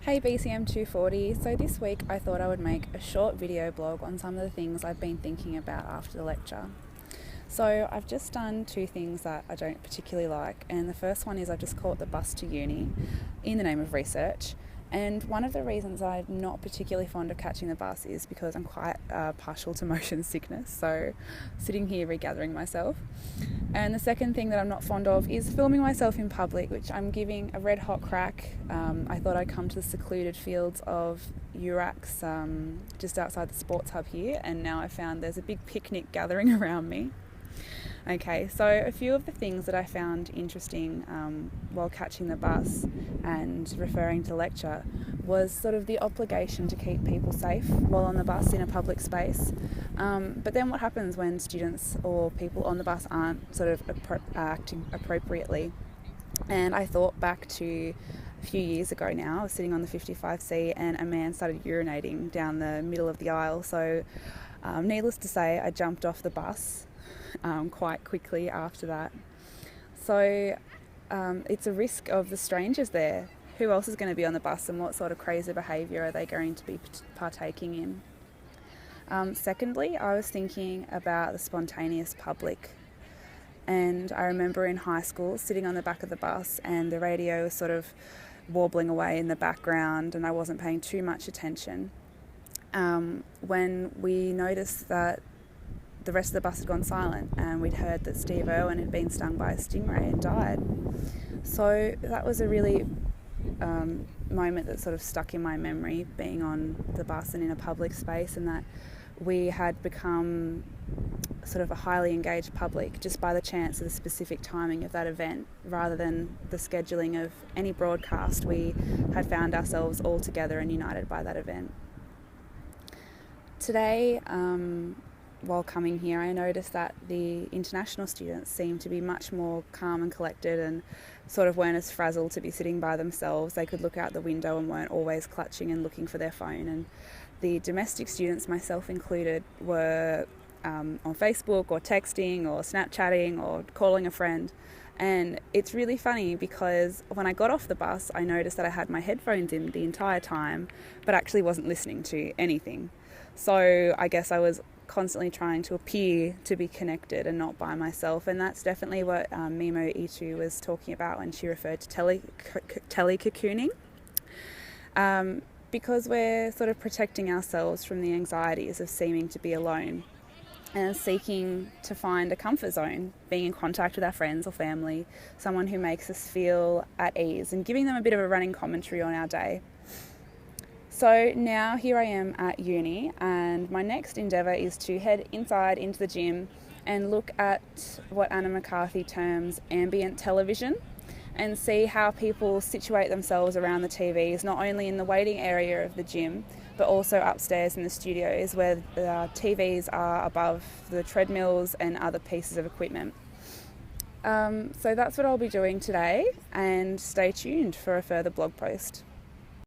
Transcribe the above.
Hey BCM240, so this week I thought I would make a short video blog on some of the things I've been thinking about after the lecture. So I've just done two things that I don't particularly like, and the first one is I've just caught the bus to uni in the name of research. And one of the reasons I'm not particularly fond of catching the bus is because I'm quite partial to motion sickness, so sitting here regathering myself. And the second thing that I'm not fond of is filming myself in public, which I'm giving a red hot crack. I thought I'd come to the secluded fields of Urax just outside the sports hub here, and now I found there's a big picnic gathering around me. Okay, so a few of the things that I found interesting while catching the bus and referring to lecture was sort of the obligation to keep people safe while on the bus in a public space. But then what happens when students or people on the bus aren't sort of acting appropriately? And I thought back to a few years ago now. I was sitting on the 55C and a man started urinating down the middle of the aisle. So needless to say, I jumped off the bus quite quickly after that. So it's a risk of the strangers there. Who else is going to be on the bus, and what sort of crazy behaviour are they going to be partaking in? Secondly, I was thinking about the spontaneous public. And I remember in high school sitting on the back of the bus and the radio was sort of warbling away in the background and I wasn't paying too much attention. When we noticed that the rest of the bus had gone silent and we'd heard that Steve Irwin had been stung by a stingray and died. So that was a really moment that sort of stuck in my memory, being on the bus and in a public space, and that we had become sort of a highly engaged public just by the chance of the specific timing of that event, rather than the scheduling of any broadcast. We had found ourselves all together and united by that event. Today, while coming here, I noticed that the international students seemed to be much more calm and collected and sort of weren't as frazzled to be sitting by themselves. They could look out the window and weren't always clutching and looking for their phone. And the domestic students, myself included, were on Facebook or texting or Snapchatting or calling a friend. And it's really funny because when I got off the bus, I noticed that I had my headphones in the entire time, but actually wasn't listening to anything. So I guess I was constantly trying to appear to be connected and not by myself, and that's definitely what Mimo Itu was talking about when she referred to telecocooning, because we're sort of protecting ourselves from the anxieties of seeming to be alone and seeking to find a comfort zone, being in contact with our friends or family, someone who makes us feel at ease, and giving them a bit of a running commentary on our day. So now here I am at uni, and my next endeavour is to head inside into the gym and look at what Anna McCarthy terms ambient television, and see how people situate themselves around the TVs, not only in the waiting area of the gym, but also upstairs in the studios where the TVs are above the treadmills and other pieces of equipment. So that's what I'll be doing today, and stay tuned for a further blog post.